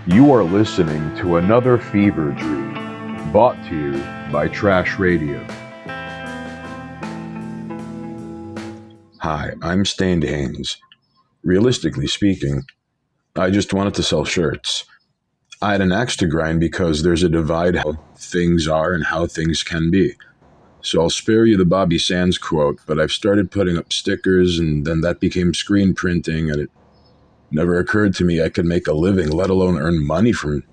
You are listening to another fever dream, brought to you by Trash Radio. Hi, I'm Stained Haynes. Realistically speaking, I just wanted to sell shirts. I had an axe to grind because there's a divide how things are and how things can be. So I'll spare you the Bobby Sands quote, but I've started putting up stickers and then that became screen printing, and it never occurred to me I could make a living, let alone earn money from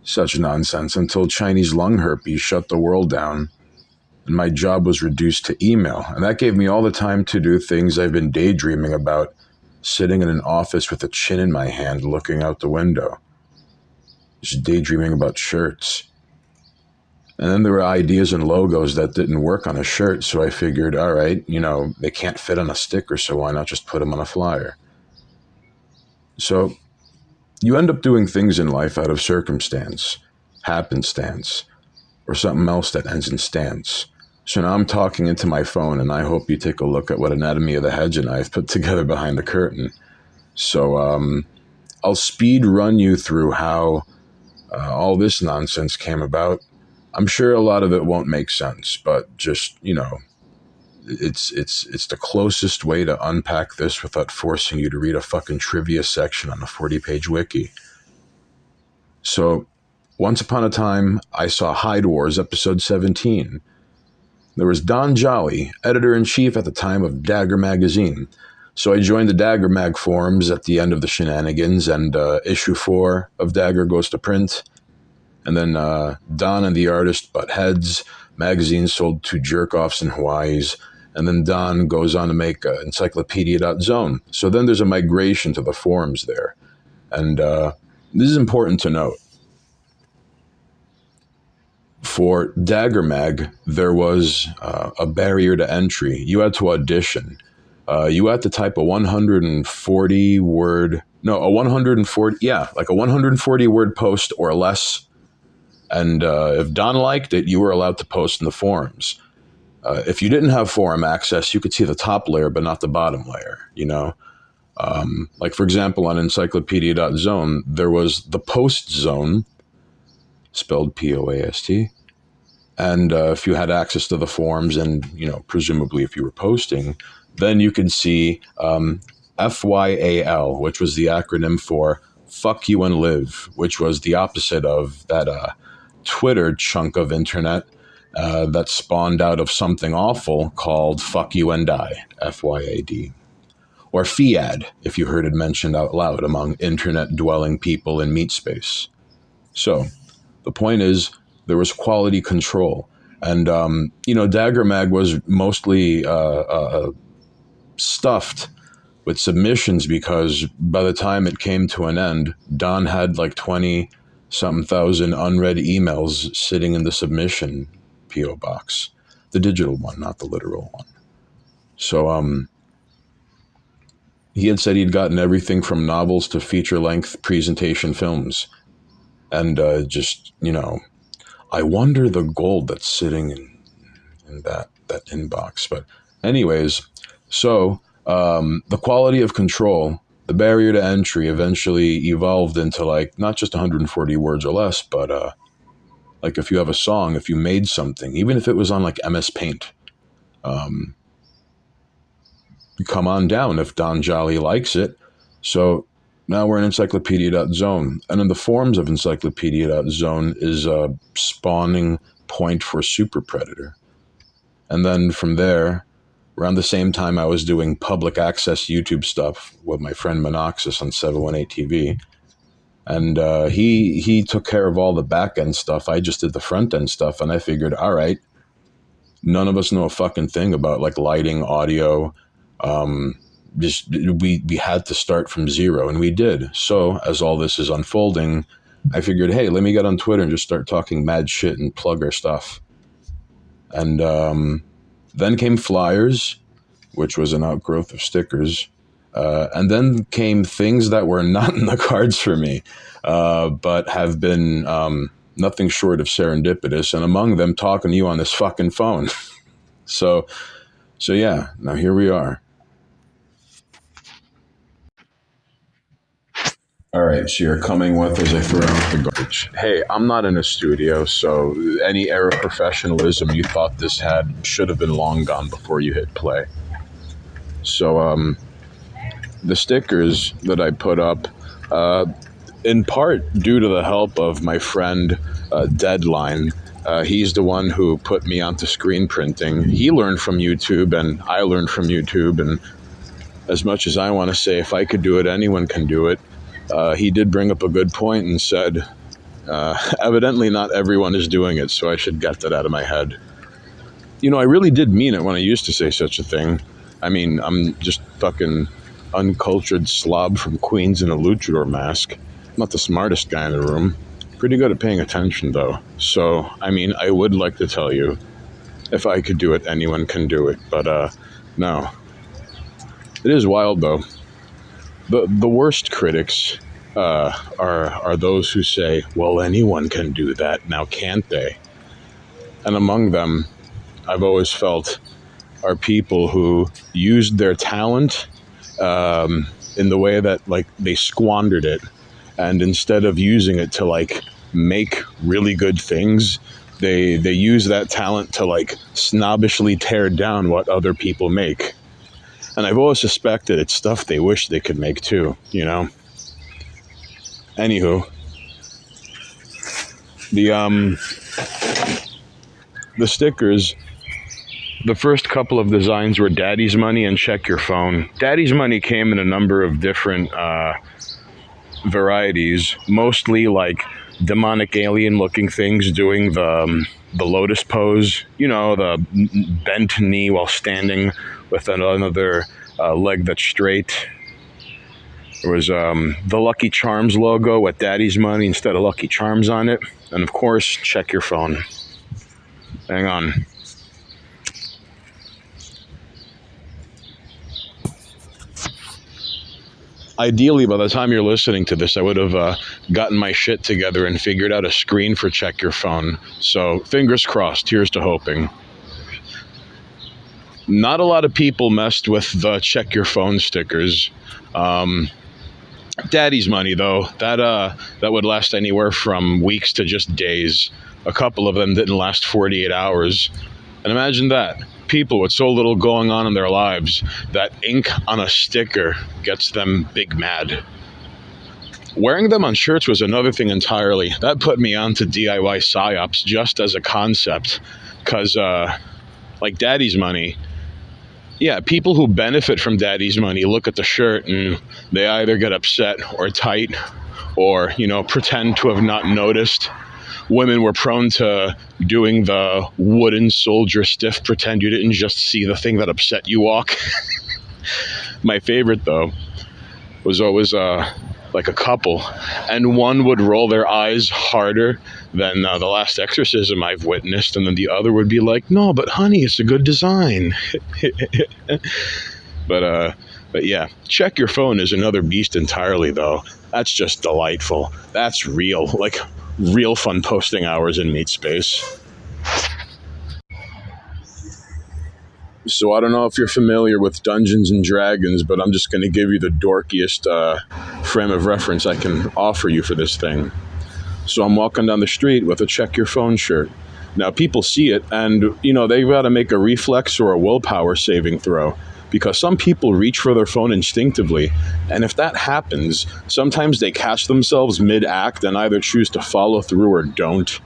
such nonsense, until Chinese lung herpes shut the world down and my job was reduced to email. And that gave me all the time to do things I've been daydreaming about, sitting in an office with a chin in my hand looking out the window, just daydreaming about shirts. And then there were ideas and logos that didn't work on a shirt, so I figured, all right, they can't fit on a sticker, so why not just put them on a flyer? So you end up doing things in life out of circumstance, happenstance, or something else that ends in stance. So now I'm talking into my phone, and I hope you take a look at what Anatomy of the Hedgehog I've put together behind the curtain. So I'll speed run you through how all this nonsense came about. I'm sure a lot of it won't make sense, but just, it's the closest way to unpack this without forcing you to read a fucking trivia section on a 40-page wiki. So, once upon a time, I saw Hide Wars episode 17. There was Don Jolly, editor-in-chief at the time of Dagger Magazine. So I joined the Dagger Mag forums at the end of the shenanigans, and issue 4 of Dagger goes to print. And then Don and the artist butt heads. Magazine sold to jerk-offs in Hawaii's. And then Don goes on to make Encyclopedia.zone. So then there's a migration to the forums there. And this is important to note. For Dagger Mag, there was a barrier to entry. You had to audition. You had to type a 140 word post or less. And if Don liked it, you were allowed to post in the forums. If you didn't have forum access, you could see the top layer, but not the bottom layer, like, for example, on Encyclopedia.zone, there was the post zone, spelled P-O-A-S-T. And if you had access to the forums and, presumably if you were posting, then you could see FYAL, which was the acronym for Fuck You and Live, which was the opposite of that Twitter chunk of internet that spawned out of something awful called Fuck You and Die, FYAD. Or FIAD, if you heard it mentioned out loud among internet-dwelling people in meat space. So, the point is, there was quality control. And, Dagger Mag was mostly stuffed with submissions because by the time it came to an end, Don had like 20-something thousand unread emails sitting in the submission P.O. box. The digital one, not the literal one. So, he had said he'd gotten everything from novels to feature-length presentation films. And I wonder the gold that's sitting in that inbox. But anyways, so the quality of control, the barrier to entry eventually evolved into like not just 140 words or less, but like if you have a song, if you made something, even if it was on like MS Paint, come on down if Don Jolly likes it. So now we're in Encyclopedia.zone. And in the forums of Encyclopedia.zone is a spawning point for Super Predator. And then from there, around the same time I was doing public access YouTube stuff with my friend Monoxus on 718 TV. And he took care of all the back end stuff. I just did the front end stuff. And I figured, all right, none of us know a fucking thing about like lighting, audio. We had to start from zero, and we did. So as all this is unfolding, I figured, hey, let me get on Twitter and just start talking mad shit and plug our stuff. And then came flyers, which was an outgrowth of stickers. And then came things that were not in the cards for me, but have been nothing short of serendipitous, and among them talking to you on this fucking phone. So yeah, now here we are. All right, so you're coming with as I throw out the garbage. Hey, I'm not in a studio, so any air of professionalism you thought this had should have been long gone before you hit play. So, the stickers that I put up, in part due to the help of my friend Deadline. He's the one who put me onto screen printing. He learned from YouTube, and I learned from YouTube. And as much as I want to say, if I could do it, anyone can do it. He did bring up a good point and said, evidently not everyone is doing it, so I should get that out of my head. You know, I really did mean it when I used to say such a thing. I mean, I'm just fucking uncultured slob from Queens in a luchador mask. I'm not the smartest guy in the room. Pretty good at paying attention, though. So, I mean, I would like to tell you, if I could do it, anyone can do it. But, no. It is wild, though. The worst critics are those who say, well, anyone can do that, now can't they? And among them, I've always felt, are people who used their talent in the way that, like, they squandered it. And instead of using it to, like, make really good things, they use that talent to, like, snobbishly tear down what other people make. And I've always suspected it's stuff they wish they could make too, you know? Anywho, the stickers, the first couple of designs were Daddy's Money and Check Your Phone. Daddy's Money came in a number of different varieties, mostly like demonic alien looking things doing the lotus pose, you know, the bent knee while standing with another leg that's straight. There was the Lucky Charms logo with Daddy's Money instead of Lucky Charms on it. And of course, Check Your Phone. Hang on. Ideally, by the time you're listening to this, I would have gotten my shit together and figured out a screen for Check Your Phone. So, fingers crossed. Here's to hoping. Not a lot of people messed with the Check Your Phone stickers. Daddy's Money, though, that would last anywhere from weeks to just days. A couple of them didn't last 48 hours. And imagine that. People with so little going on in their lives, that ink on a sticker gets them big mad. Wearing them on shirts was another thing entirely. That put me onto DIY PSYOPs just as a concept. Because, like Daddy's Money, yeah, people who benefit from Daddy's Money look at the shirt and they either get upset or tight or, you know, pretend to have not noticed. Women were prone to doing the wooden soldier stiff pretend you didn't just see the thing that upset you walk. My favorite, though, was always like a couple, and one would roll their eyes harder than the last exorcism I've witnessed, and then the other would be like, no, but honey, it's a good design. But yeah, Check Your Phone is another beast entirely, though. That's just delightful. That's real, like real fun posting hours in Meat Space. So I don't know if you're familiar with Dungeons and Dragons, but I'm just going to give you the dorkiest frame of reference I can offer you for this thing. So I'm walking down the street with a Check Your Phone shirt. Now people see it and, you know, they've got to make a reflex or a willpower saving throw. Because some people reach for their phone instinctively, and if that happens, sometimes they catch themselves mid-act and either choose to follow through or don't.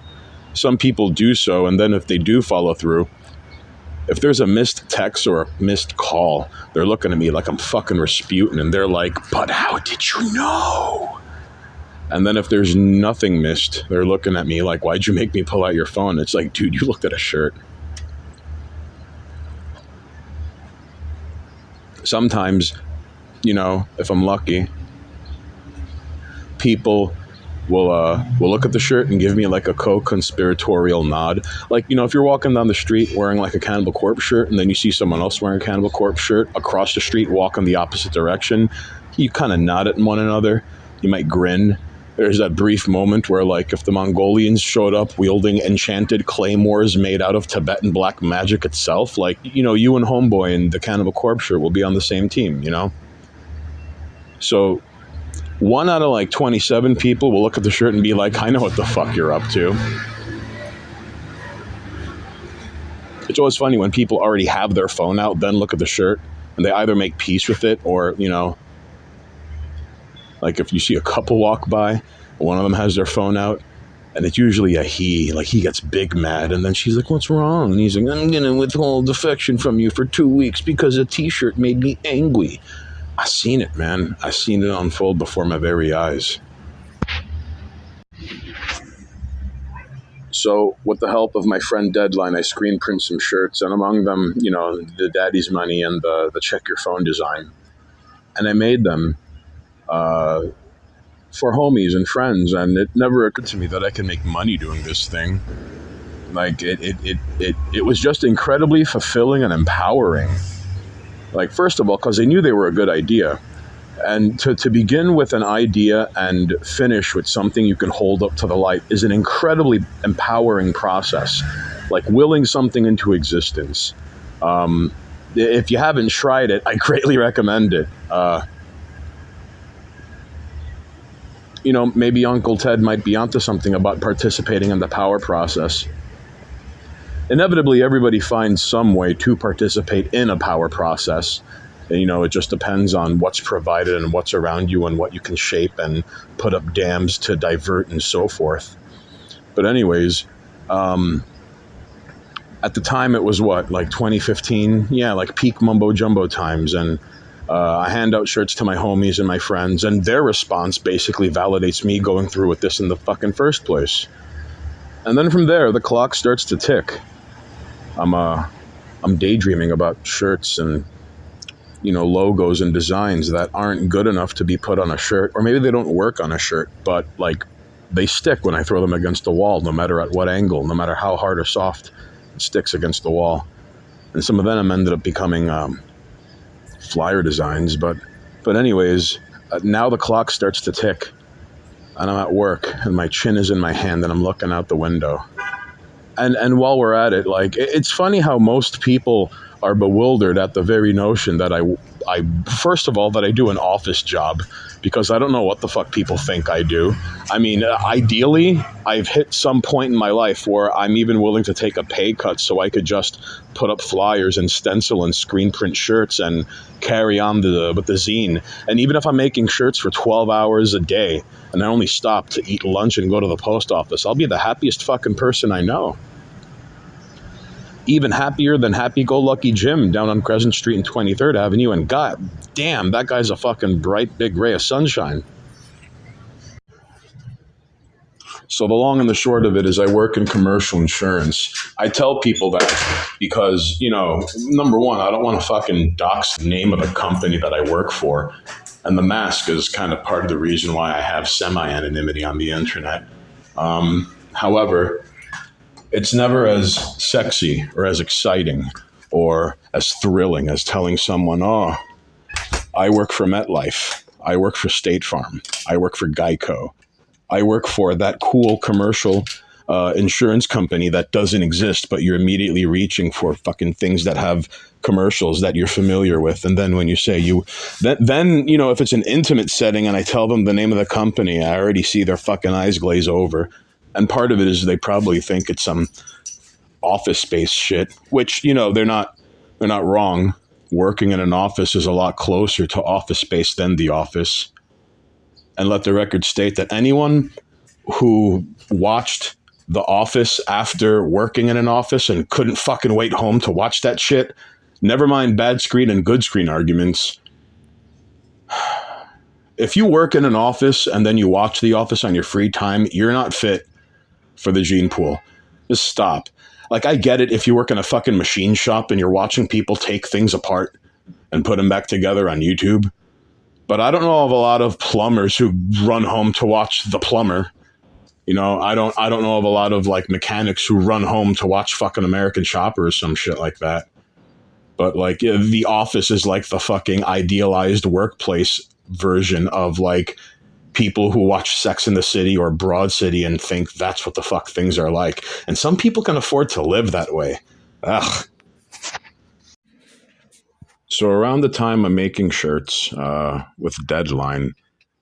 Some people do so, and then if they do follow through, if there's a missed text or a missed call, they're looking at me like I'm fucking Rasputin, and they're like, but how did you know? And then if there's nothing missed, they're looking at me like, why'd you make me pull out your phone? It's like, dude, you looked at a shirt. Sometimes, you know, if I'm lucky, people will look at the shirt and give me like a co-conspiratorial nod. Like, you know, if you're walking down the street wearing like a Cannibal Corpse shirt and then you see someone else wearing a Cannibal Corpse shirt across the street walking the opposite direction, you kind of nod at one another. You might grin. There's that brief moment where, like, if the Mongolians showed up wielding enchanted claymores made out of Tibetan black magic itself, like, you know, you and Homeboy and the Cannibal Corpse shirt will be on the same team, you know? So One out of like 27 people will look at the shirt and be like, I know what the fuck you're up to. It's always funny when people already have their phone out, then look at the shirt, and they either make peace with it or, like if you see a couple walk by, one of them has their phone out, and it's usually a he, like he gets big mad, and then she's like, what's wrong? And he's like, I'm going to withhold affection from you for 2 weeks because a t-shirt made me angry. I seen it, man. I seen it unfold before my very eyes. So with the help of my friend Deadline, I screen print some shirts, and among them, the Daddy's Money and the Check Your Phone design. And I made them for homies and friends, and it never occurred to me that I can make money doing this thing. Like, it was just incredibly fulfilling and empowering. Like, first of all, because I knew they were a good idea. And to begin with an idea and finish with something you can hold up to the light is an incredibly empowering process. Like willing something into existence. If you haven't tried it, I greatly recommend it. Maybe Uncle Ted might be onto something about participating in the power process. Inevitably, everybody finds some way to participate in a power process. It just depends on what's provided and what's around you and what you can shape and put up dams to divert and so forth. But anyways, at the time it was like 2015? Yeah, like peak mumbo jumbo times. And I hand out shirts to my homies and my friends, and their response basically validates me going through with this in the fucking first place. And then from there, the clock starts to tick. I'm daydreaming about shirts and logos and designs that aren't good enough to be put on a shirt, or maybe they don't work on a shirt, but like they stick when I throw them against the wall, no matter at what angle, no matter how hard or soft it sticks against the wall. And some of them ended up becoming flyer designs, but anyways, now the clock starts to tick, and I'm at work, and my chin is in my hand, and I'm looking out the window. And while we're at it, like, it's funny how most people are bewildered at the very notion that I first of all, that I do an office job, because I don't know what the fuck people think I do. I mean, ideally, I've hit some point in my life where I'm even willing to take a pay cut so I could just put up flyers and stencil and screen print shirts and carry on with the zine. And even if I'm making shirts for 12 hours a day and I only stop to eat lunch and go to the post office, I'll be the happiest fucking person I know. Even happier than Happy-Go-Lucky Jim down on Crescent Street and 23rd Avenue, and god damn, that guy's a fucking bright big ray of sunshine. So the long and the short of it is I work in commercial insurance. I tell people that because, number one, I don't want to fucking dox the name of the company that I work for. And the mask is kind of part of the reason why I have semi-anonymity on the internet. However, it's never as sexy or as exciting or as thrilling as telling someone, oh, I work for MetLife. I work for State Farm. I work for Geico. I work for that cool commercial insurance company that doesn't exist, but you're immediately reaching for fucking things that have commercials that you're familiar with. And then when you say then if it's an intimate setting and I tell them the name of the company, I already see their fucking eyes glaze over. And part of it is they probably think it's some office space shit, which, they're not wrong. Working in an office is a lot closer to office space than the office. And let the record state that anyone who watched The Office after working in an office and couldn't fucking wait home to watch that shit, never mind bad screen and good screen arguments. If you work in an office and then you watch The Office on your free time, you're not fit for the gene pool. Just stop. Like, I get it if you work in a fucking machine shop and you're watching people take things apart and put them back together on YouTube. But I don't know of a lot of plumbers who run home to watch The Plumber. I don't know of a lot of like mechanics who run home to watch fucking American Chopper or some shit like that. But like The Office is like the fucking idealized workplace version of like people who watch Sex and the City or Broad City and think that's what the fuck things are like. And some people can afford to live that way. Ugh. So around the time I'm making shirts with Deadline,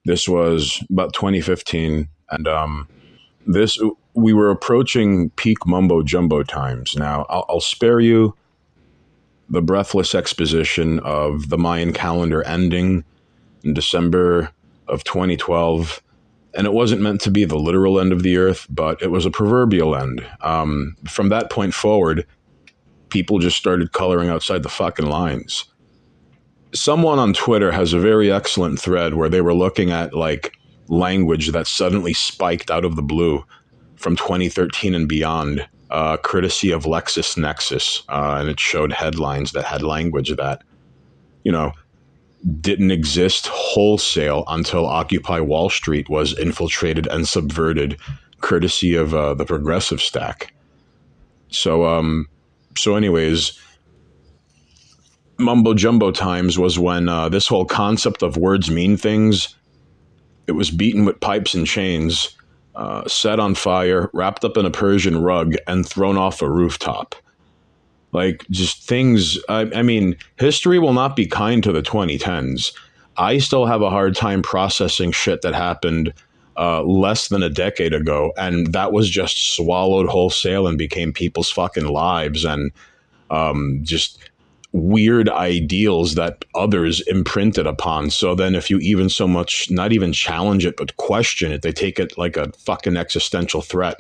This was about 2015, and this we were approaching peak mumbo jumbo times. Now, I'll spare you the breathless exposition of the Mayan calendar ending in December of 2012. And it wasn't meant to be the literal end of the earth, but it was a proverbial end. From that point forward, people just started coloring outside the fucking lines. Someone on Twitter has a very excellent thread where they were looking at like language that suddenly spiked out of the blue from 2013 and beyond, courtesy of LexisNexis. And it showed headlines that had language that, you know, didn't exist wholesale until Occupy Wall Street was infiltrated and subverted, courtesy of the progressive stack. So anyways, mumbo jumbo times was when this whole concept of words mean things. It was beaten with pipes and chains, set on fire, wrapped up in a Persian rug, and thrown off a rooftop. Like, just things, I mean, history will not be kind to the 2010s. I still have a hard time processing shit that happened less than a decade ago, and that was just swallowed wholesale and became people's fucking lives, and just weird ideals that others imprinted upon. So then if you even so much, not even challenge it, but question it, they take it like a fucking existential threat,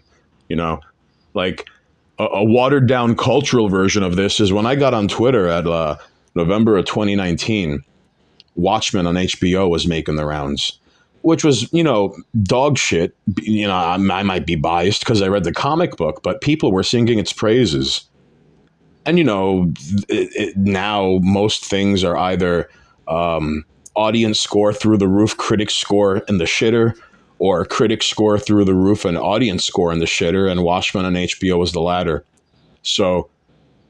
you know? Like, a watered down cultural version of this is when I got on Twitter at November of 2019, Watchmen on HBO was making the rounds, which was, you know, dog shit. You know, I might be biased because I read the comic book, but people were singing its praises. And, you know, now most things are either audience score through the roof, critic score in the shitter, or critic score through the roof and audience score in the shitter, and Watchmen on HBO was the latter. So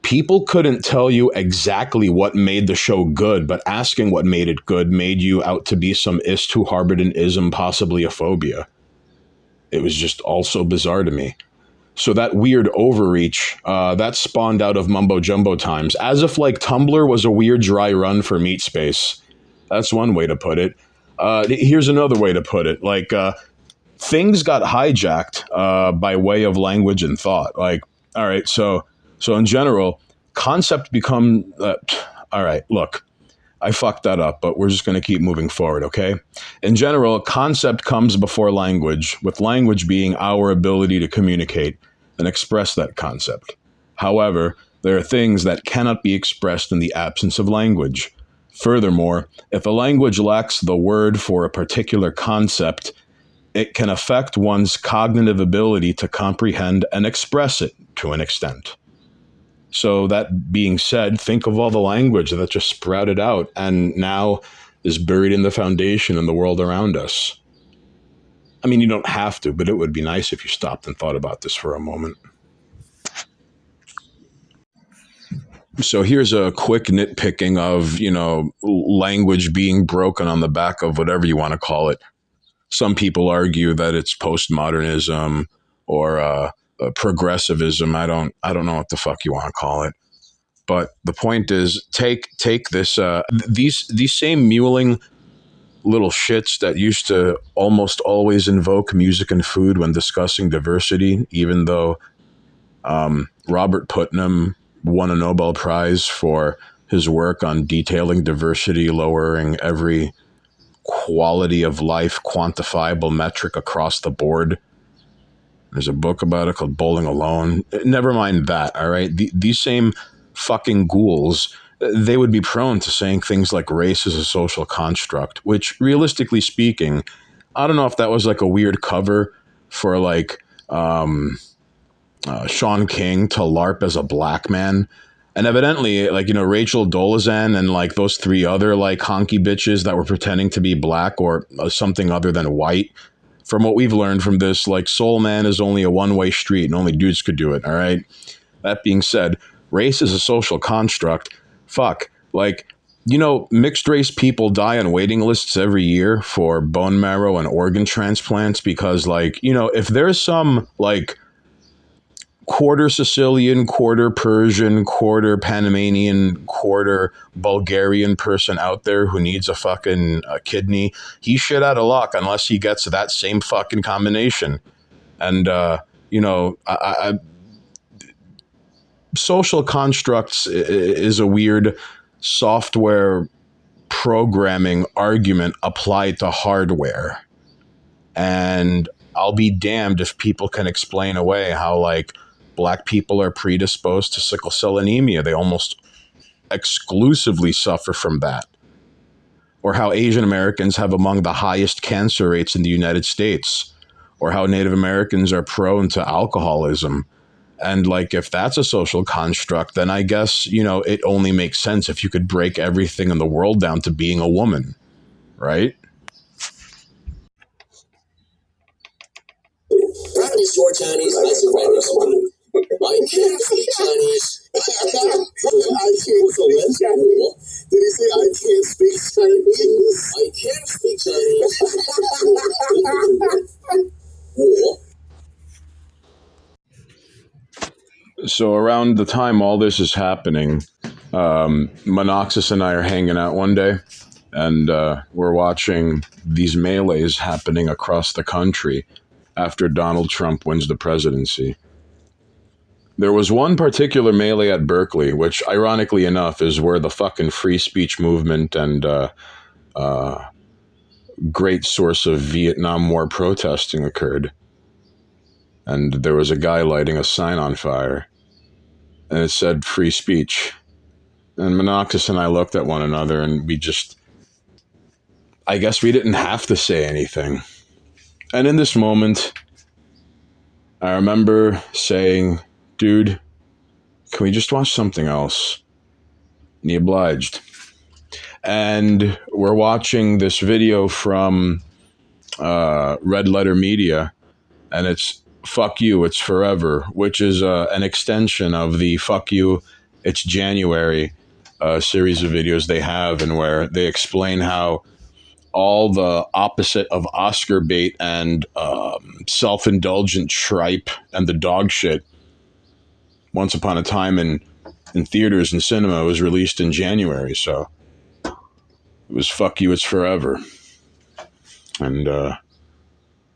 people couldn't tell you exactly what made the show good, but asking what made it good made you out to be some is too harbored an ism, possibly a phobia. It was just all so bizarre to me. So that weird overreach, that spawned out of mumbo jumbo times, as if like Tumblr was a weird dry run for meat space. That's one way to put it. Here's another way to put it. Like, things got hijacked by way of language and thought. Like, all right, so in general, concept become. All right, look, I fucked that up, but we're just going to keep moving forward, okay? In general, concept comes before language, with language being our ability to communicate and express that concept. However, there are things that cannot be expressed in the absence of language. Furthermore, if a language lacks the word for a particular concept, it can affect one's cognitive ability to comprehend and express it to an extent. So that being said, think of all the language that just sprouted out and now is buried in the foundation in the world around us. I mean, you don't have to, but it would be nice if you stopped and thought about this for a moment. So here's a quick nitpicking of, you know, language being broken on the back of whatever you want to call it. Some people argue that it's postmodernism or progressivism. I don't know what the fuck you want to call it. But the point is, take this these same mewling little shits that used to almost always invoke music and food when discussing diversity, even though Robert Putnam won a Nobel Prize for his work on detailing diversity, lowering every quality of life quantifiable metric across the board. There's a book about it called Bowling Alone. Never mind that, all right? These same fucking ghouls, they would be prone to saying things like race is a social construct, which, realistically speaking, I don't know if that was like a weird cover for like Sean King to LARP as a black man. And evidently, like, you know, Rachel Dolezal and like those three other like honky bitches that were pretending to be black or something other than white. From what we've learned from this, like, Soul Man is only a one-way street and only dudes could do it, all right? That being said, race is a social construct. Fuck. Like, you know, mixed race people die on waiting lists every year for bone marrow and organ transplants because, like, you know, if there's some, like, quarter Sicilian, quarter Persian, quarter Panamanian, quarter Bulgarian person out there who needs a fucking kidney, he's shit out of luck unless he gets that same fucking combination. And, social constructs is a weird software programming argument applied to hardware. And I'll be damned if people can explain away how, like, Black people are predisposed to sickle cell anemia. They almost exclusively suffer from that. Or how Asian Americans have among the highest cancer rates in the United States. Or how Native Americans are prone to alcoholism. And, like, if that's a social construct, then I guess, it only makes sense if you could break everything in the world down to being a woman, right? Practice your Chinese as a regular one. I can't speak Chinese. I can't speak Chinese. Did he say I can't speak Chinese? I can't speak Chinese. So around the time all this is happening, Monoxis and I are hanging out one day, and we're watching these melees happening across the country after Donald Trump wins the presidency. There was one particular melee at Berkeley, which ironically enough is where the fucking free speech movement and great source of Vietnam War protesting occurred. And there was a guy lighting a sign on fire, and it said free speech. And Monoxis and I looked at one another, and I guess we didn't have to say anything. And in this moment, I remember saying, dude, can we just watch something else? And he obliged. And we're watching this video from Red Letter Media, and it's Fuck You, It's Forever, which is an extension of the Fuck You, It's January series of videos they have, and where they explain how all the opposite of Oscar bait and self-indulgent tripe and the dog shit Once Upon a Time in theaters and cinema was released in January. So it was Fuck You, It's Forever. And,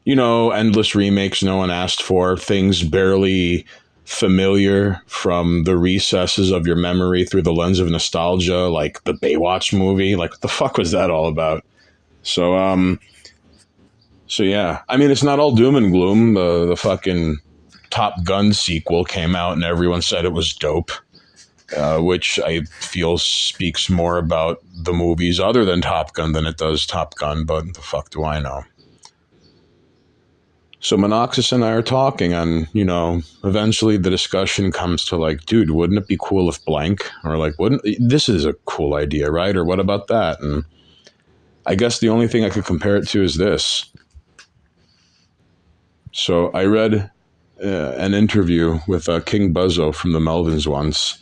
endless remakes no one asked for, things barely familiar from the recesses of your memory through the lens of nostalgia, like the Baywatch movie. Like, what the fuck was that all about? So yeah. I mean, it's not all doom and gloom. The fucking Top Gun sequel came out and everyone said it was dope, which I feel speaks more about the movies other than Top Gun than it does Top Gun, but the fuck do I know? So Monoxis and I are talking, and, eventually the discussion comes to, like, dude, wouldn't it be cool if blank? Or, like, this is a cool idea, right? Or what about that? And I guess the only thing I could compare it to is this. So I read an interview with King Buzzo from the Melvins once,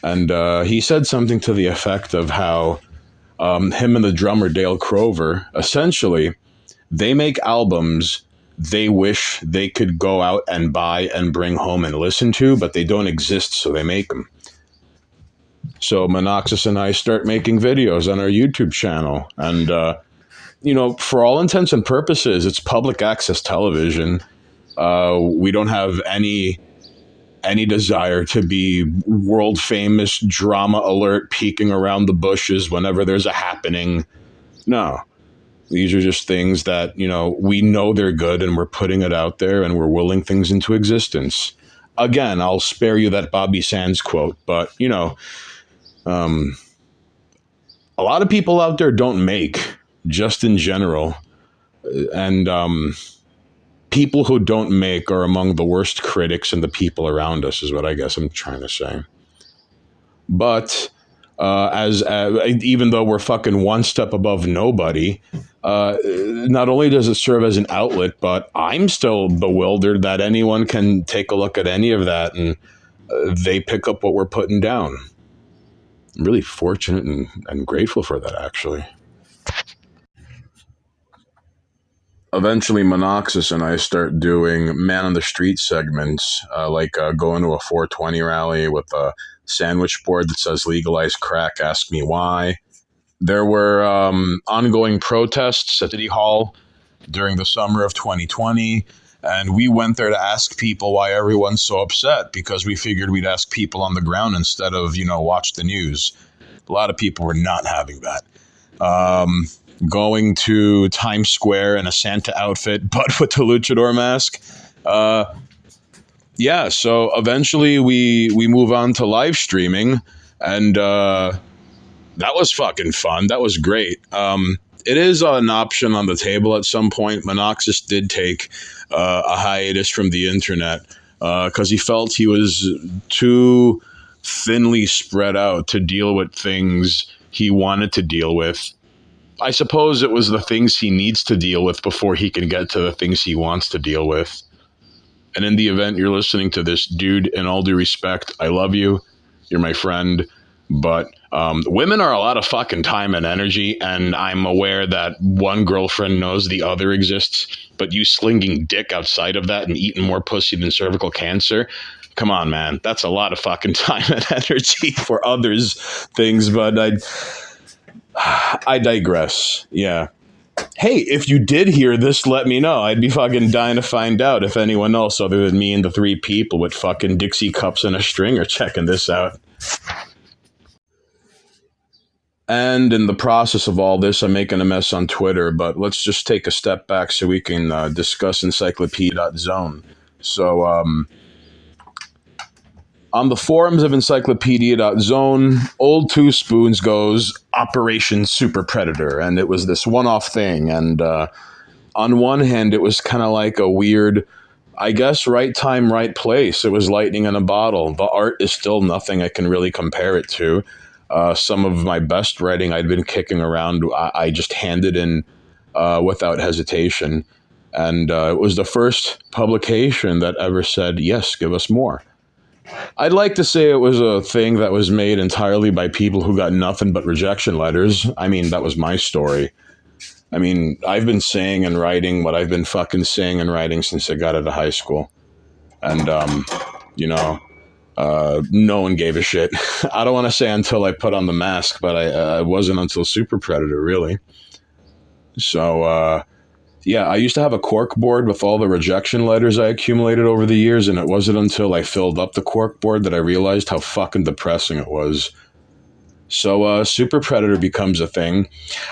and he said something to the effect of how him and the drummer Dale Crover, essentially, they make albums they wish they could go out and buy and bring home and listen to, but they don't exist, so they make them. So Monoxis and I start making videos on our YouTube channel, and for all intents and purposes, it's public access television. We don't have any desire to be world famous, drama alert, peeking around the bushes whenever there's a happening. No. These are just things that, we know they're good, and we're putting it out there, and we're willing things into existence. Again, I'll spare you that Bobby Sands quote, but, a lot of people out there don't make, just in general. And people who don't make are among the worst critics and the people around us, is what I guess I'm trying to say. But even though we're fucking one step above nobody, not only does it serve as an outlet, but I'm still bewildered that anyone can take a look at any of that and they pick up what we're putting down. I'm really fortunate and grateful for that, actually. eventually Monoxus and I start doing man on the street segments, going to a 420 rally with a sandwich board that says legalize crack, ask me why. There were ongoing protests at City Hall during the summer of 2020. And we went there to ask people why everyone's so upset, because we figured we'd ask people on the ground instead of, watch the news. A lot of people were not having that. Going to Times Square in a Santa outfit, but with the luchador mask. Yeah, so eventually we move on to live streaming, and that was fucking fun. That was great. It is an option on the table at some point. Monoxus did take a hiatus from the internet because he felt he was too thinly spread out to deal with things he wanted to deal with. I suppose it was the things he needs to deal with before he can get to the things he wants to deal with. And in the event you're listening to this, dude, in all due respect, I love you. You're my friend. But women are a lot of fucking time and energy, and I'm aware that one girlfriend knows the other exists, but you slinging dick outside of that and eating more pussy than cervical cancer, come on, man. That's a lot of fucking time and energy for others' things, but I digress. Yeah. Hey, if you did hear this, let me know. I'd be fucking dying to find out if anyone else other than me and the three people with fucking Dixie cups and a string are checking this out. And in the process of all this, I'm making a mess on Twitter, but let's just take a step back so we can discuss Encyclopedia.zone. So, on the forums of Encyclopedia.zone, Old Two Spoons goes Operation Super Predator, and it was this one-off thing. And on one hand, it was kind of like a weird, I guess, right time, right place. It was lightning in a bottle. The art is still nothing I can really compare it to. Some of my best writing I'd been kicking around, I just handed in without hesitation. And it was the first publication that ever said, yes, give us more. I'd like to say it was a thing that was made entirely by people who got nothing but rejection letters. I mean, that was my story. I mean, I've been saying and writing what I've been fucking saying and writing since I got out of high school. And, no one gave a shit. I don't want to say until I put on the mask, but I wasn't until Super Predator, really. So, yeah, I used to have a cork board with all the rejection letters I accumulated over the years, and it wasn't until I filled up the cork board that I realized how fucking depressing it was. So, Super Predator becomes a thing.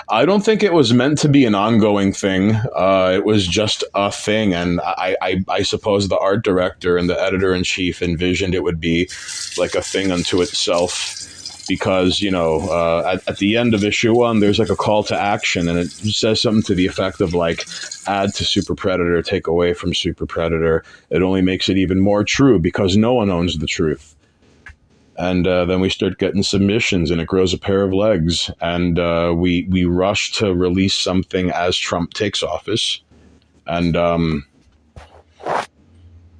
I don't think it was meant to be an ongoing thing. It was just a thing, and I suppose the art director and the editor-in-chief envisioned it would be like a thing unto itself. Because, at the end of issue 1, there's like a call to action, and it says something to the effect of like, add to Super Predator, take away from Super Predator. It only makes it even more true because no one owns the truth. And then we start getting submissions, and it grows a pair of legs. And we rush to release something as Trump takes office. And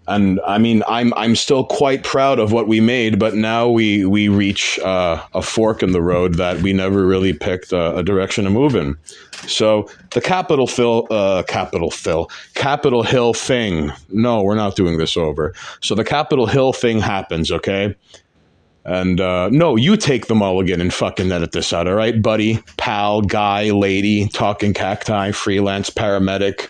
I mean, I'm still quite proud of what we made, but now we reach a fork in the road that we never really picked a direction to move in. So the Capitol Hill thing. No, we're not doing this over. So the Capitol Hill thing happens, okay? And no, you take the mulligan and fucking edit this out, all right, buddy, pal, guy, lady, talking cacti, freelance paramedic,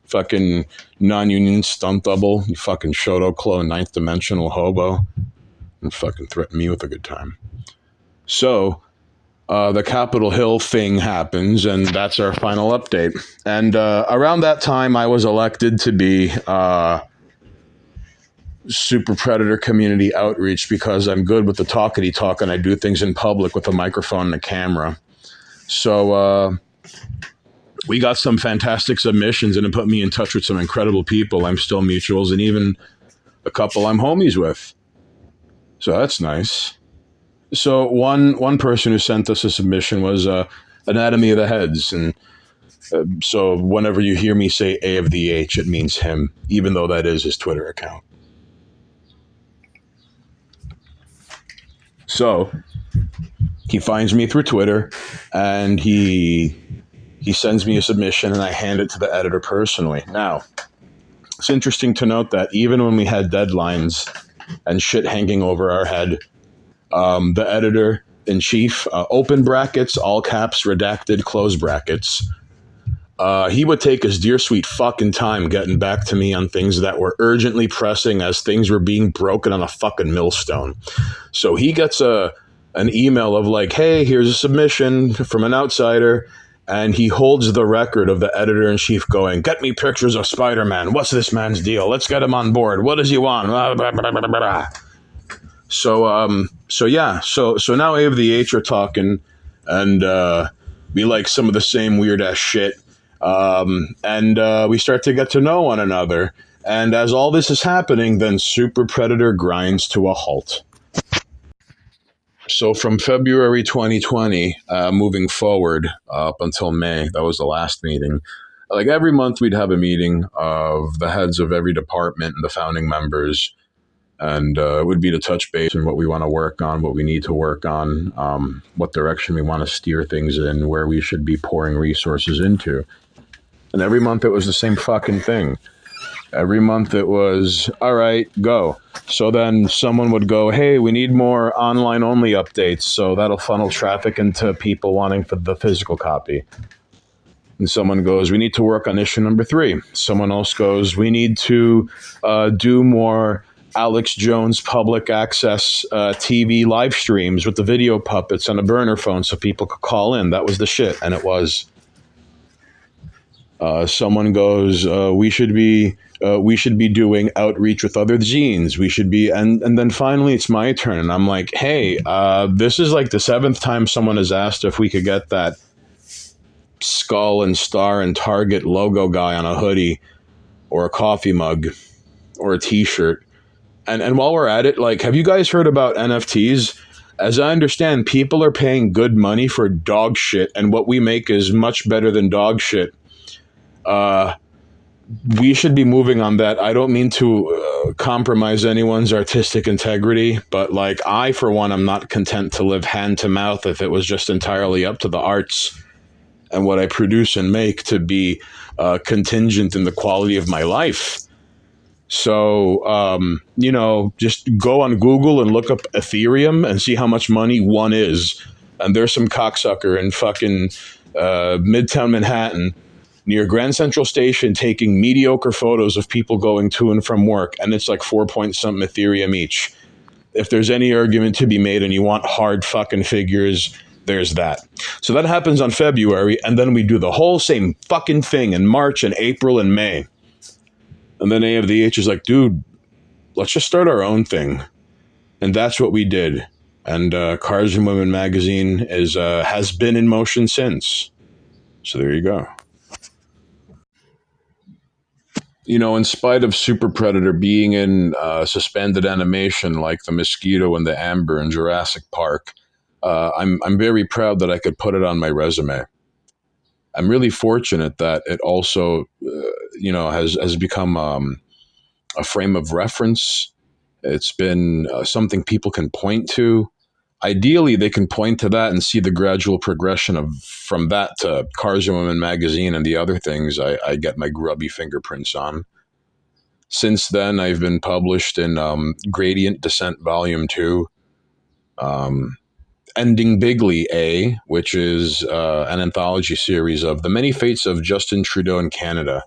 fucking non-union stunt double, you fucking Shoto clone, ninth dimensional hobo, and fucking threaten me with a good time. So, the Capitol Hill thing happens, and that's our final update. And around that time, I was elected to be Super Predator community outreach because I'm good with the talkity talk and I do things in public with a microphone and a camera. So, we got some fantastic submissions, and it put me in touch with some incredible people. I'm still mutuals, and even a couple I'm homies with. So that's nice. So one person who sent us a submission was Anatomy of the Heads, and so whenever you hear me say A of the H, it means him, even though that is his Twitter account. So he finds me through Twitter, and he He sends me a submission and I hand it to the editor personally. Now, it's interesting to note that even when we had deadlines and shit hanging over our head, the editor-in-chief, open brackets, all caps, redacted, close brackets, he would take his dear sweet fucking time getting back to me on things that were urgently pressing as things were being broken on a fucking millstone. So he gets an email of like, hey, here's a submission from an outsider, and he holds the record of the editor-in-chief going, get me pictures of Spider-Man. What's this man's deal? Let's get him on board. What does he want? Blah, blah, blah, blah, blah. So now A of the H are talking, and we like some of the same weird ass shit. We start to get to know one another. And as all this is happening, then Super Predator grinds to a halt. So from February 2020, moving forward up until May, that was the last meeting. Like every month we'd have a meeting of the heads of every department and the founding members. And it would be to touch base on what we want to work on, what we need to work on, what direction we want to steer things in, where we should be pouring resources into. And every month it was the same fucking thing. Every month it was, all right, go. So then someone would go, hey, we need more online only updates. So that'll funnel traffic into people wanting the physical copy. And someone goes, we need to work on issue number 3. Someone else goes, we need to do more Alex Jones public access TV live streams with the video puppets on a burner phone so people could call in. That was the shit. And it was. Someone goes, we should be doing outreach with other zines. We should be, and then finally it's my turn, and I'm like, hey, this is like the 7th time someone has asked if we could get that skull and star and Target logo guy on a hoodie or a coffee mug or a T-shirt. And while we're at it, like, have you guys heard about NFTs? As I understand, people are paying good money for dog shit, and what we make is much better than dog shit. We should be moving on that. I don't mean to compromise anyone's artistic integrity, but like I, for one, am not content to live hand to mouth if it was just entirely up to the arts and what I produce and make to be contingent in the quality of my life. So, just go on Google and look up Ethereum and see how much money one is. And there's some cocksucker in fucking Midtown Manhattan near Grand Central Station taking mediocre photos of people going to and from work, and it's like 4-point-something Ethereum each. If there's any argument to be made and you want hard fucking figures, there's that. So that happens on February, and then we do the whole same fucking thing in March and April and May. And then A of the H is like, dude, let's just start our own thing. And that's what we did. And Cars and Women magazine has been in motion since. So there you go. In spite of Super Predator being in suspended animation like the mosquito and the amber in Jurassic Park, I'm very proud that I could put it on my resume. I'm really fortunate that it also, has become a frame of reference. It's been something people can point to. Ideally, they can point to that and see the gradual progression from that to Cars and Women magazine and the other things I get my grubby fingerprints on. Since then, I've been published in Gradient Descent Volume 2, Ending Bigly A, which is an anthology series of The Many Fates of Justin Trudeau in Canada.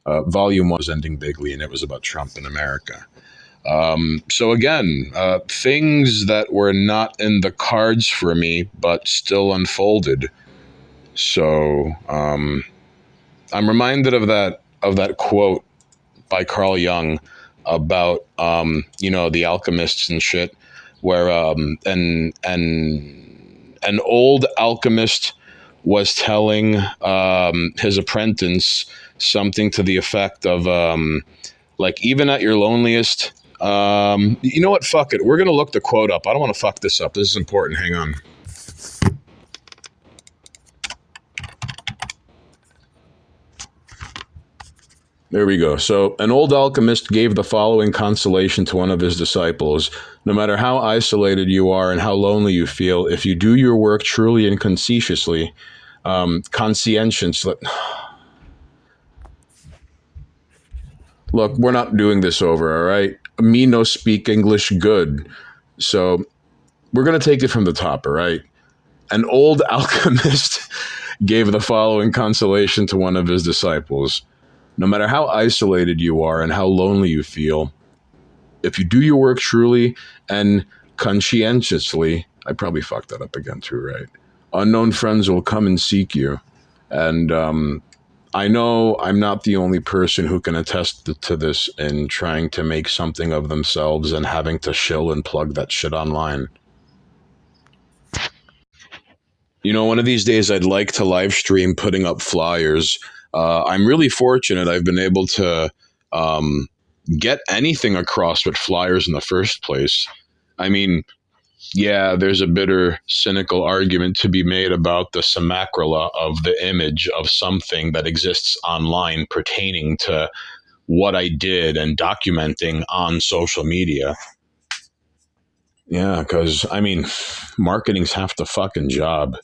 Volume 1 was Ending Bigly, and it was about Trump in America. So again, things that were not in the cards for me, but still unfolded. So I'm reminded of that quote by Carl Jung about the alchemists and shit, where an old alchemist was telling his apprentice something to the effect of even at your loneliest. You know what? Fuck it. We're going to look the quote up. I don't want to fuck this up. This is important. Hang on. There we go. So an old alchemist gave the following consolation to one of his disciples. No matter how isolated you are and how lonely you feel, if you do your work truly and conscientiously, Conscientious. Look, we're not doing this over, all right? Me no speak English good. So we're going to take it from the top, all right? An old alchemist gave the following consolation to one of his disciples. No matter how isolated you are and how lonely you feel, if you do your work truly and conscientiously, I probably fucked that up again too, right? Unknown friends will come and seek you. And I know I'm not the only person who can attest to this in trying to make something of themselves and having to shill and plug that shit online. You know, one of these days I'd like to live stream putting up flyers. I'm really fortunate I've been able to get anything across with flyers in the first place. I mean, yeah, there's a bitter, cynical argument to be made about the simulacra of the image of something that exists online pertaining to what I did and documenting on social media. Yeah, because, I mean, marketing's half the fucking job.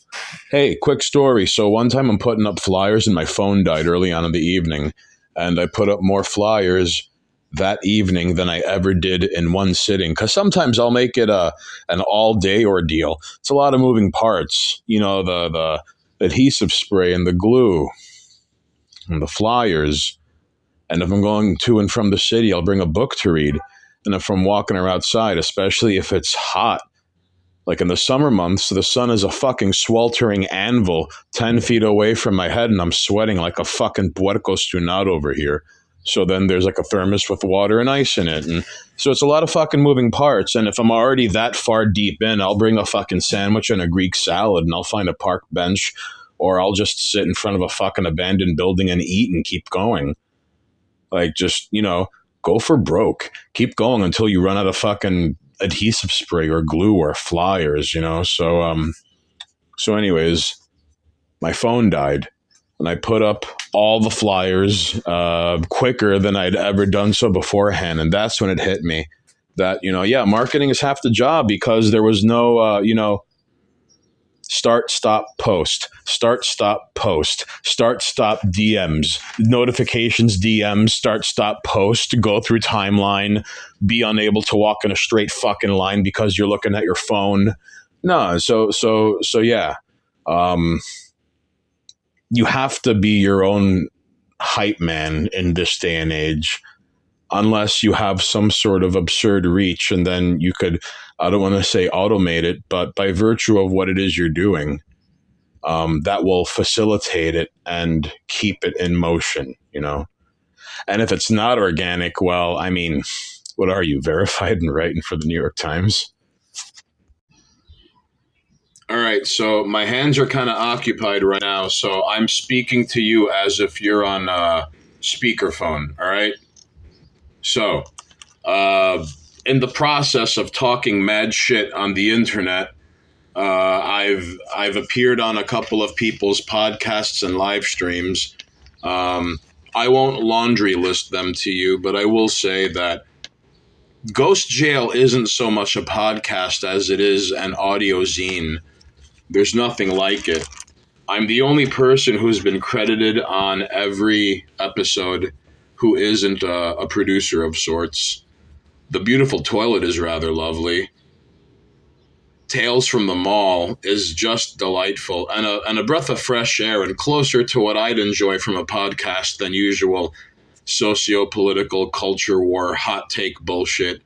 Hey, quick story. So one time I'm putting up flyers and my phone died early on in the evening, and I put up more flyers that evening than I ever did in one sitting. Because sometimes I'll make it an all-day ordeal. It's a lot of moving parts. You know, the adhesive spray and the glue and the flyers. And if I'm going to and from the city, I'll bring a book to read. And if I'm walking around outside, especially if it's hot, like in the summer months, the sun is a fucking sweltering anvil 10 feet away from my head, and I'm sweating like a fucking puerco stunado over here. So then there's like a thermos with water and ice in it. And so it's a lot of fucking moving parts. And if I'm already that far deep in, I'll bring a fucking sandwich and a Greek salad, and I'll find a park bench, or I'll just sit in front of a fucking abandoned building and eat and keep going. Like, just, you know, go for broke. Keep going until you run out of fucking adhesive spray or glue or flyers, you know? So anyways, my phone died, and I put up all the flyers quicker than I'd ever done so beforehand. And that's when it hit me that, you know, yeah, marketing is half the job, because there was no, start, stop, post, start, stop, post, start, stop, DMs, notifications, DMs, start, stop, post, go through timeline, be unable to walk in a straight fucking line because you're looking at your phone. No, so yeah. You have to be your own hype man in this day and age, unless you have some sort of absurd reach, and then you could, I don't want to say automate it, but by virtue of what it is you're doing, that will facilitate it and keep it in motion, you know? And if it's not organic, well, I mean, what are you, verified and writing for the New York Times? All right, so my hands are kind of occupied right now, so I'm speaking to you as if you're on speakerphone, all right? So, in the process of talking mad shit on the internet, I've appeared on a couple of people's podcasts and live streams. I won't laundry list them to you, but I will say that Ghost Jail isn't so much a podcast as it is an audio zine. There's nothing like it. I'm the only person who's been credited on every episode who isn't a producer of sorts. The Beautiful Toilet is rather lovely. Tales from the Mall is just delightful, and a breath of fresh air, and closer to what I'd enjoy from a podcast than usual socio-political culture war hot take bullshit,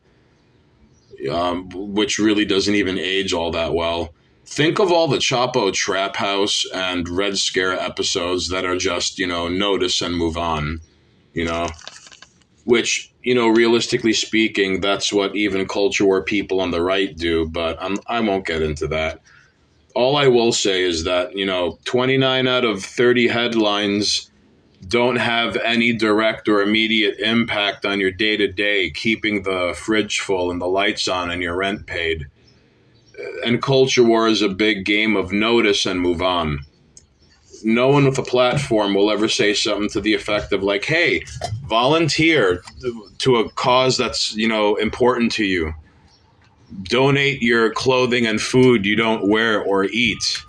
which really doesn't even age all that well. Think of all the Chapo Trap House and Red Scare episodes that are just, you know, notice and move on, you know, which, you know, realistically speaking, that's what even culture war people on the right do, but I won't get into that. All I will say is that, you know, 29 out of 30 headlines don't have any direct or immediate impact on your day-to-day, keeping the fridge full and the lights on and your rent paid. And culture war is a big game of notice and move on. No one with a platform will ever say something to the effect of like, hey, volunteer to a cause that's, you know, important to you. Donate your clothing and food you don't wear or eat.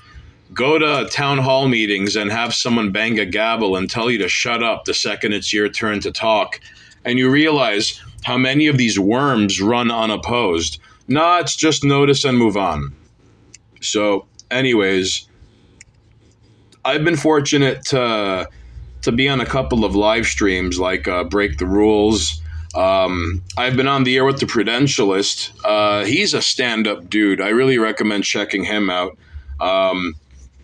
go to town hall meetings and have someone bang a gavel and tell you to shut up the second it's your turn to talk. And you realize how many of these worms run unopposed. Nah, it's just notice and move on. So, anyways, I've been fortunate to be on a couple of live streams like Break the Rules. I've been on the air with The Prudentialist. He's a stand-up dude. I really recommend checking him out.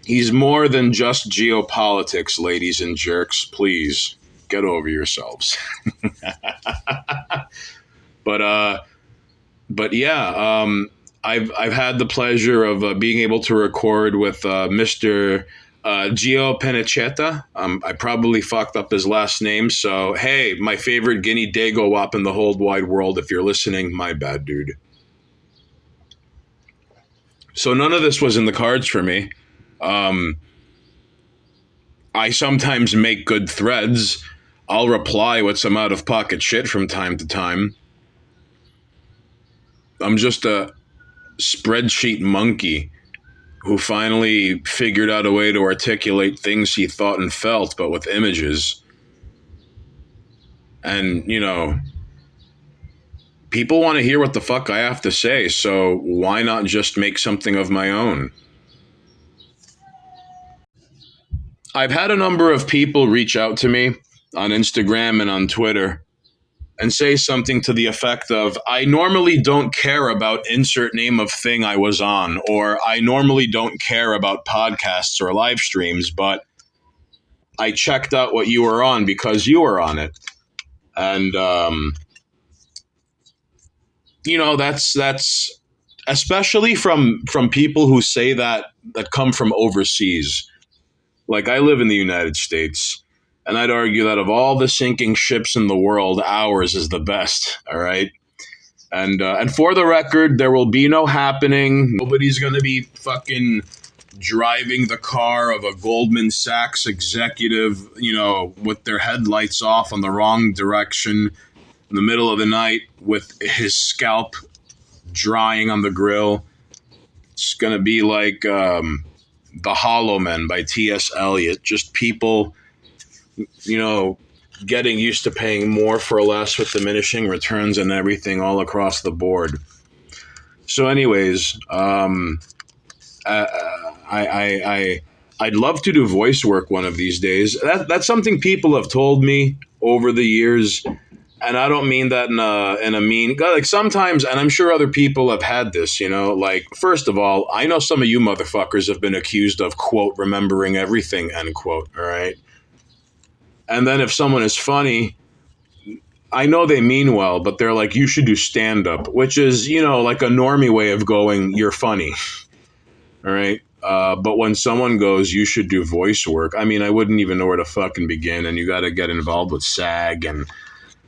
He's more than just geopolitics, ladies and jerks. Please get over yourselves. But yeah, I've had the pleasure of being able to record with Mr. Gio Penacheta. I probably fucked up his last name, so hey, my favorite guinea dago wop in the whole wide world. If you're listening, my bad, dude. So none of this was in the cards for me. I sometimes make good threads. I'll reply with some out of pocket shit from time to time. I'm just a spreadsheet monkey who finally figured out a way to articulate things he thought and felt, but with images. And, you know, people want to hear what the fuck I have to say, so why not just make something of my own? I've had a number of people reach out to me on Instagram and on Twitter and say something to the effect of, I normally don't care about insert name of thing I was on, or I normally don't care about podcasts or live streams, but I checked out what you were on because you were on it. And, you know, that's especially from people who say that come from overseas. Like, I live in the United States, and I'd argue that of all the sinking ships in the world, ours is the best, all right? And for the record, there will be no happening. Nobody's going to be fucking driving the car of a Goldman Sachs executive, you know, with their headlights off on the wrong direction in the middle of the night with his scalp drying on the grill. It's going to be like The Hollow Men by T.S. Eliot. Just people, you know, getting used to paying more for less with diminishing returns and everything all across the board. So anyways, I'd love to do voice work one of these days. That's something people have told me over the years. And I don't mean that in a mean, like sometimes, and I'm sure other people have had this, you know, like, first of all, I know some of you motherfuckers have been accused of, quote, remembering everything, end quote, all right? And then if someone is funny, I know they mean well, but they're like, you should do stand-up, which is, you know, like a normie way of going, you're funny, all right? But when someone goes, you should do voice work, I mean, I wouldn't even know where to fucking begin, and you got to get involved with SAG, and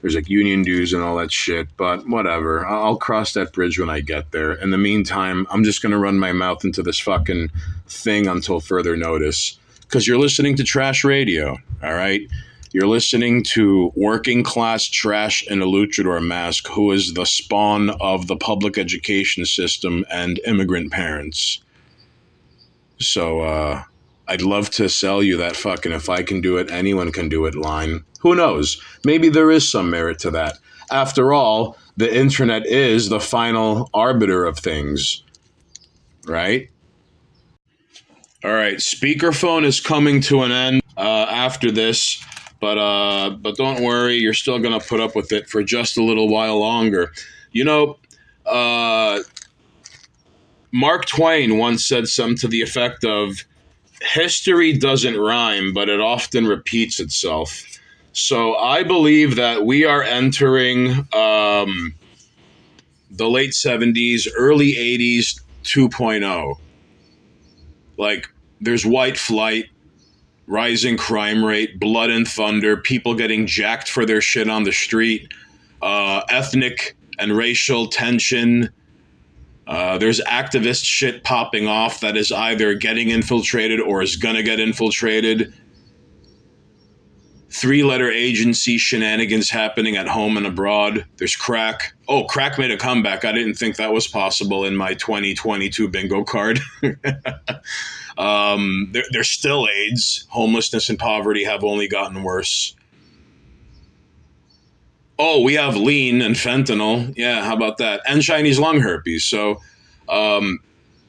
there's like union dues and all that shit, but whatever. I'll cross that bridge when I get there. In the meantime, I'm just going to run my mouth into this fucking thing until further notice. Because you're listening to trash radio, all right? You're listening to working class trash in a luchador mask who is the spawn of the public education system and immigrant parents. So, I'd love to sell you that fucking if I can do it, anyone can do it line. Who knows? Maybe there is some merit to that. After all, the internet is the final arbiter of things, right? All right, speakerphone is coming to an end after this, but don't worry, you're still gonna put up with it for just a little while longer. You know, Mark Twain once said something to the effect of, history doesn't rhyme, but it often repeats itself. So I believe that we are entering the late 70s, early 80s 2.0. Like, there's white flight, rising crime rate, blood and thunder, people getting jacked for their shit on the street, ethnic and racial tension. There's activist shit popping off that is either getting infiltrated or is gonna get infiltrated. three-letter agency shenanigans happening at home and abroad. There's crack. Oh, crack made a comeback. I didn't think that was possible in my 2022 bingo card. There's still AIDS. Homelessness and poverty have only gotten worse. Oh, we have lean and fentanyl. Yeah, how about that? And Chinese lung herpes. So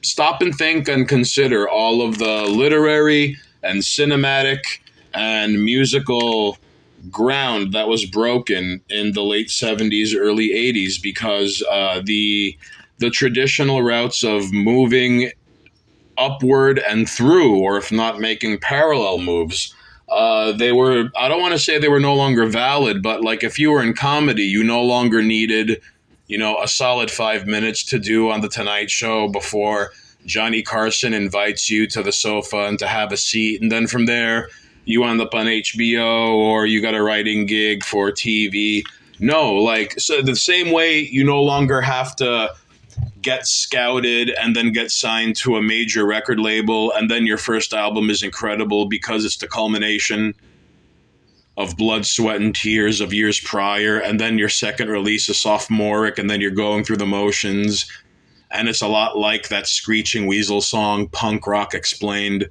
stop and think and consider all of the literary and cinematic and musical ground that was broken in the late 70s, early 80s, because the traditional routes of moving upward and through, or if not making parallel moves, they were, I don't want to say they were no longer valid, but like if you were in comedy, you no longer needed, a solid 5 minutes to do on the Tonight Show before Johnny Carson invites you to the sofa and to have a seat. And then from there, you end up on HBO or you got a writing gig for TV. No, so the same way you no longer have to get scouted and then get signed to a major record label, and then your first album is incredible because it's the culmination of blood, sweat, and tears of years prior, and then your second release is sophomoric, and then you're going through the motions, and it's a lot like that Screeching Weasel song, Punk Rock Explained.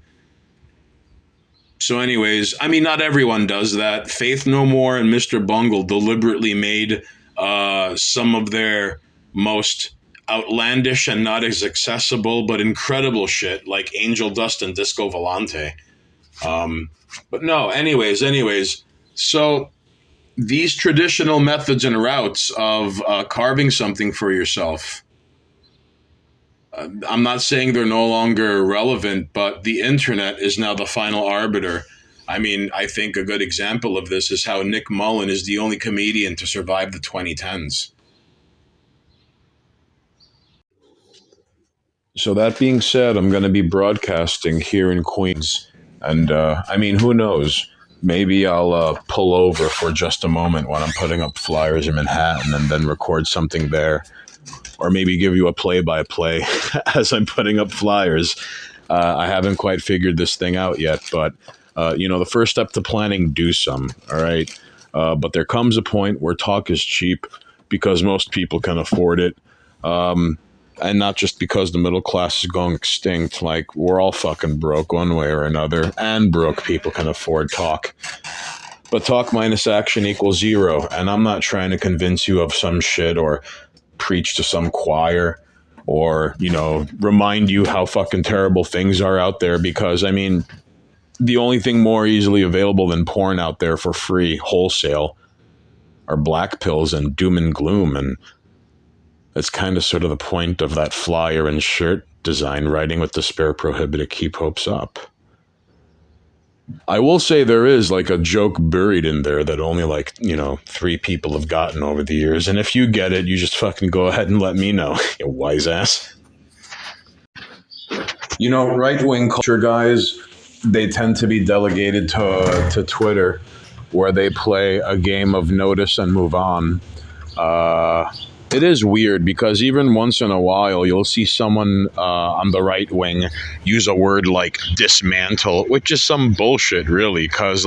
So anyways, I mean, not everyone does that. Faith No More and Mr. Bungle deliberately made some of their most outlandish and not as accessible but incredible shit, like Angel Dust and Disco Volante. But no, anyways, so these traditional methods and routes of carving something for yourself, I'm not saying they're no longer relevant, but the internet is now the final arbiter. I mean, I think a good example of this is how Nick Mullen is the only comedian to survive the 2010s. So that being said, I'm going to be broadcasting here in Queens. And, I mean, who knows? Maybe I'll pull over for just a moment when I'm putting up flyers in Manhattan and then record something there. Or maybe give you a play-by-play as I'm putting up flyers. I haven't quite figured this thing out yet, but, the first step to planning, do some, all right? But there comes a point where talk is cheap because most people can afford it. And not just because the middle class is going extinct. Like, we're all fucking broke one way or another, and broke people can afford talk. But talk minus action equals zero, and I'm not trying to convince you of some shit or preach to some choir or, remind you how fucking terrible things are out there, because, I mean, the only thing more easily available than porn out there for free, wholesale, are black pills and doom and gloom, and that's kind of sort of the point of that flyer and shirt design, writing with despair prohibited, keep hopes up. I will say there is like a joke buried in there that only 3 people have gotten over the years. And if you get it, you just fucking go ahead and let me know, you wise ass. Right-wing culture guys, they tend to be delegated to Twitter, where they play a game of notice and move on. It is weird because even once in a while you'll see someone on the right wing use a word like dismantle, which is some bullshit, really. Because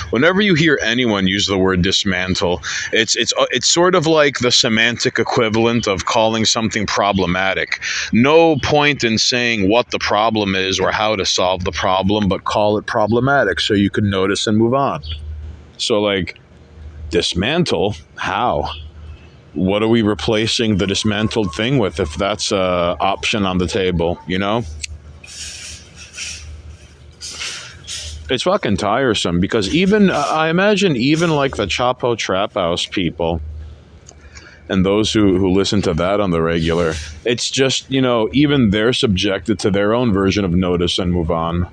whenever you hear anyone use the word dismantle, it's sort of like the semantic equivalent of calling something problematic. No point in saying what the problem is or how to solve the problem, but call it problematic so you can notice and move on. So dismantle? How? What are we replacing the dismantled thing with if that's an option on the table, It's fucking tiresome because I imagine even the Chapo Trap House people and those who listen to that on the regular, it's just, even they're subjected to their own version of notice and move on.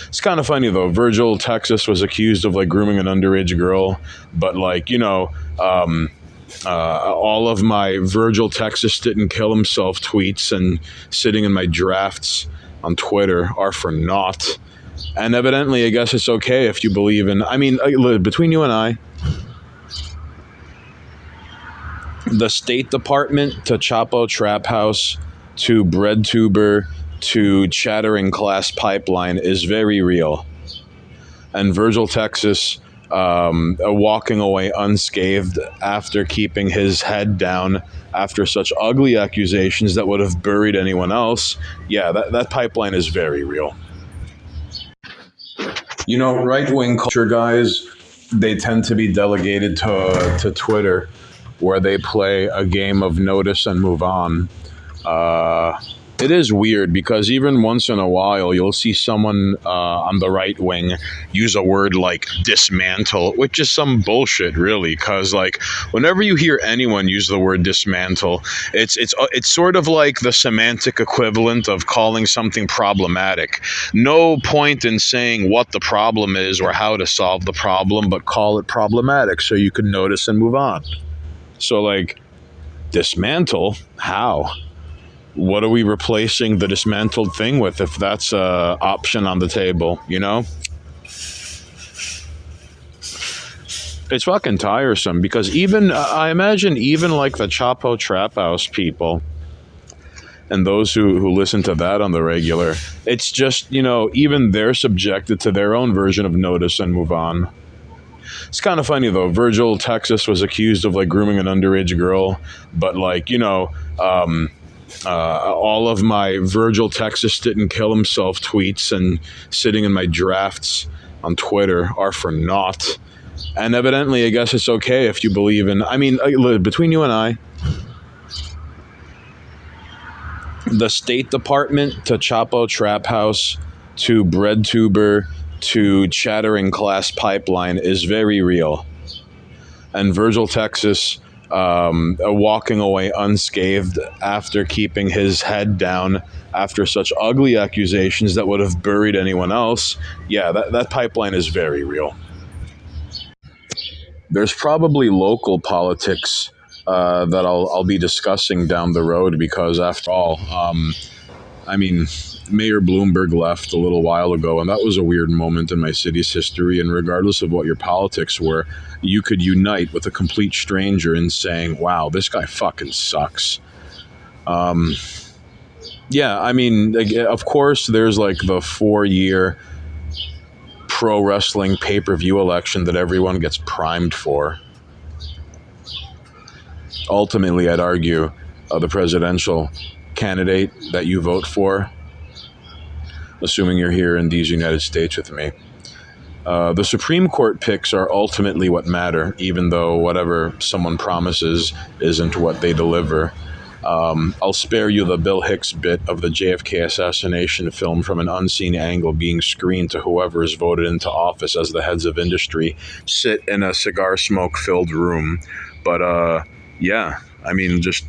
It's kind of funny, though. Virgil Texas was accused of grooming an underage girl, but all of my Virgil Texas didn't kill himself tweets and sitting in my drafts on Twitter are for naught. And evidently, I guess it's okay if you believe in... I mean, between you and I, the State Department to Chapo Trap House to BreadTuber to Chattering Class Pipeline is very real. And Virgil Texas walking away unscathed after keeping his head down after such ugly accusations that would have buried anyone else. Yeah, that pipeline is very real. You know, right-wing culture guys, they tend to be delegated to Twitter, where they play a game of notice and move on. It is weird because even once in a while you'll see someone on the right wing use a word like dismantle, which is some bullshit, really. Because like whenever you hear anyone use the word dismantle, it's sort of like the semantic equivalent of calling something problematic. No point in saying what the problem is or how to solve the problem, but call it problematic so you can notice and move on. So like dismantle, how? What are we replacing the dismantled thing with if that's a option on the table, you know? It's fucking tiresome because even, I imagine even like the Chapo Trap House people and those who listen to that on the regular, it's just, you know, even they're subjected to their own version of notice and move on. It's kind of funny though. Virgil, Texas was accused of like grooming an underage girl, but like, you know, all of my Virgil Texas didn't kill himself tweets and sitting in my drafts on Twitter are for naught. And evidently, I guess it's okay if you believe in, I mean, between you and I, the State Department to Chapo Trap House to BreadTuber to Chattering Class Pipeline is very real. And Virgil Texas walking away unscathed after keeping his head down after such ugly accusations that would have buried anyone else. Yeah, that pipeline is very real. There's probably local politics that I'll be discussing down the road because after all, I mean, Mayor Bloomberg left a little while ago, and that was a weird moment in my city's history. And regardless of what your politics were, you could unite with a complete stranger in saying, wow, this guy fucking sucks. Yeah, I mean, of course, there's like the 4-year pro wrestling pay-per-view election that everyone gets primed for. Ultimately, I'd argue the presidential candidate that you vote for, assuming you're here in these United States with me, the Supreme Court picks are ultimately what matter, even though whatever someone promises isn't what they deliver. I'll spare you the Bill Hicks bit of the JFK assassination film from an unseen angle being screened to whoever is voted into office as the heads of industry sit in a cigar smoke-filled room. But yeah, I mean, just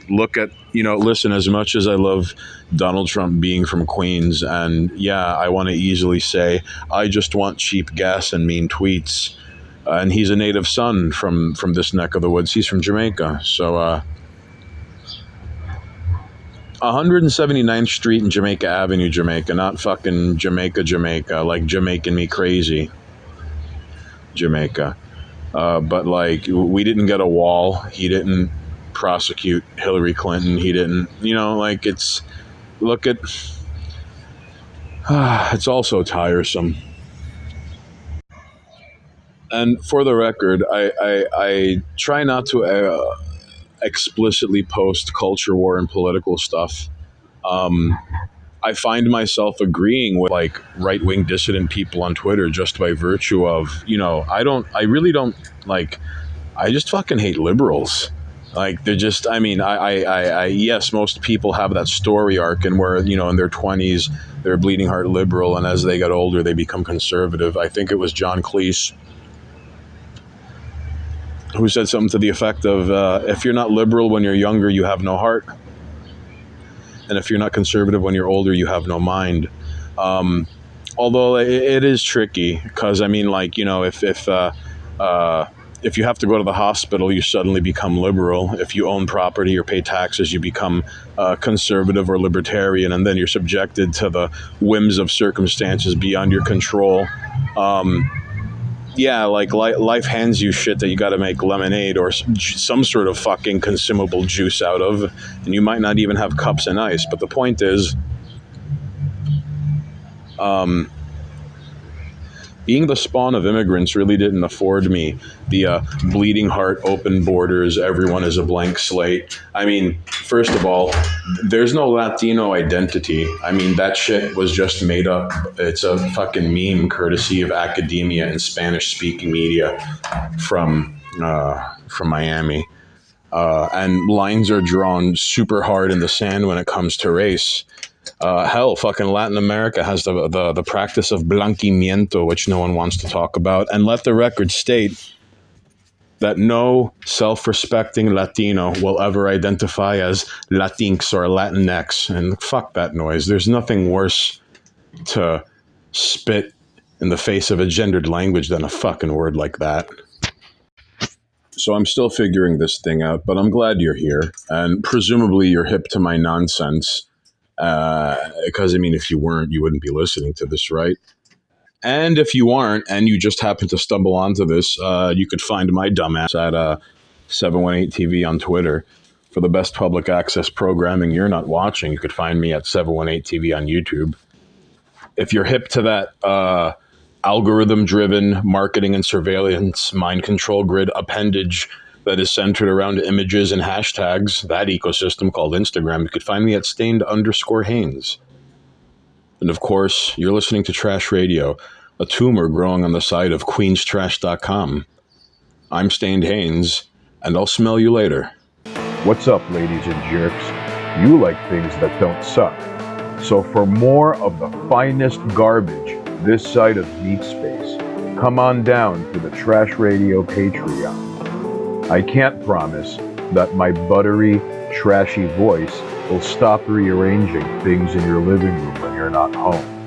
look at, you know, listen, as much as I love Donald Trump being from Queens, and yeah, I want to easily say, I just want cheap gas and mean tweets. And he's a native son from this neck of the woods. He's from Jamaica. So, 179th Street and Jamaica Avenue, Jamaica, not fucking Jamaica, like Jamaican me crazy, Jamaica. But like, we didn't get a wall. He didn't prosecute Hillary Clinton. He didn't, you know, like it's also tiresome. And for the record, I try not to explicitly post culture war and political stuff. I find myself agreeing with like right-wing dissident people on Twitter just by virtue of, you know, I just fucking hate liberals. Like they're just, I mean, yes, most people have that story arc and where, you know, in their 20s, they're a bleeding heart liberal. And as they get older, they become conservative. I think it was John Cleese who said something to the effect of, if you're not liberal when you're younger, you have no heart. And if you're not conservative when you're older, you have no mind. Although it is tricky because, I mean, like, you know, if you have to go to the hospital, you suddenly become liberal. If you own property or pay taxes, you become conservative or libertarian, and then you're subjected to the whims of circumstances beyond your control. Yeah, like life hands you shit that you got to make lemonade or some sort of fucking consumable juice out of, and you might not even have cups and ice. But the point is, Being the spawn of immigrants really didn't afford me the bleeding heart, open borders, everyone is a blank slate. I mean, first of all, there's no Latino identity. I mean, that shit was just made up. It's a fucking meme courtesy of academia and Spanish-speaking media from Miami. And lines are drawn super hard in the sand when it comes to race. Hell, fucking Latin America has the practice of blanquimiento, which no one wants to talk about. And let the record state that no self-respecting Latino will ever identify as Latinx or Latinx. And fuck that noise. There's nothing worse to spit in the face of a gendered language than a fucking word like that. So I'm still figuring this thing out, but I'm glad you're here. And presumably you're hip to my nonsense. Because, I mean, if you weren't, you wouldn't be listening to this, right? And if you aren't, and you just happen to stumble onto this, you could find my dumbass at 718 TV on Twitter. For the best public access programming you're not watching, you could find me at 718 TV on YouTube. If you're hip to that algorithm-driven marketing and surveillance mind control grid appendage that is centered around images and hashtags, that ecosystem called Instagram, you could find me at stained_Haynes. And of course, you're listening to Trash Radio, a tumor growing on the side of queenstrash.com. I'm Stained Haynes, and I'll smell you later. What's up, ladies and jerks? You like things that don't suck. So for more of the finest garbage this side of meat space, come on down to the Trash Radio Patreon. I can't promise that my buttery, trashy voice will stop rearranging things in your living room when you're not home.